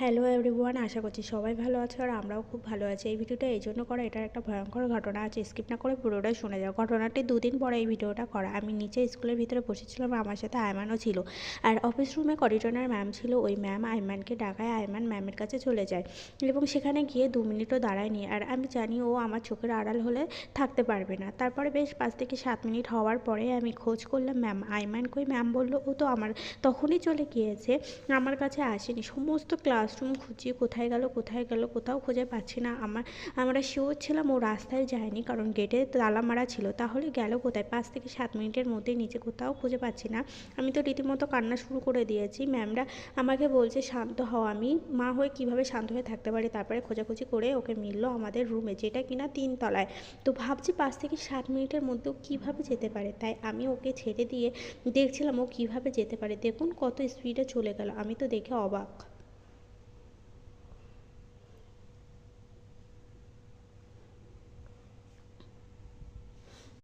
Hello everyone, আশা করছি সবাই ভালো আছে আর আমরাও খুব ভালো আছি। এই ভিডিওটা এই জন্য করা, এটার একটা ভয়ঙ্কর ঘটনা আছে, স্কিপ না করে পুরোটাই শুনে যাও। ঘটনাটি দুদিন পরে এই ভিডিওটা করা। আমি নিচে স্কুলের ভিতরে বসেছিলাম, আমার সাথে আয়মানও ছিল। আর অফিস রুমে করিডোনার ম্যাম ছিল, ওই ম্যাম আয়মানকে ডাকায়। আয়মান ম্যামের কাছে চলে যায় এবং সেখানে গিয়ে 2 মিনিটও দাঁড়ায়নি। আর আমি জানি ও আমার চোখের আড়াল হলে থাকতে পারবে না। তারপরে বেশ 5 থেকে 7 মিনিট হওয়ার পরে আমি খোঁজ করলাম, ম্যাম আয়মান কই? ম্যাম বললো ও তো আমার তখনই চলে গিয়েছে, আমার কাছে আসেনি। সমস্ত ক্লাসরুম খুঁজি, কোথায় গেল কোথায় গেল, কোথাও খুঁজে পাচ্ছি না। আমরা শিওর ছিলাম ও রাস্তায় যায়নি, কারণ গেটে তালা মারা ছিল। তাহলে গেল কোথায়? 5 থেকে 7 মিনিটের মধ্যে নিচে কোথাও খুঁজে পাচ্ছি না। আমি তো রীতিমতো কান্না শুরু করে দিয়েছি। ম্যামরা আমাকে বলছে শান্ত হও। আমি মা হয়ে কীভাবে শান্ত হয়ে থাকতে পারি? তারপরে খোঁজাখুঁজি করে ওকে মিললো আমাদের রুমে, যেটা কিনা 3 তলায়। তো ভাবছি 5 থেকে 7 মিনিটের মধ্যেও কীভাবে যেতে পারে। তাই আমি ওকে ছেড়ে দিয়ে দেখছিলাম ও কীভাবে যেতে পারে। দেখুন কত স্পিডে চলে গেল, আমি তো দেখে অবাক।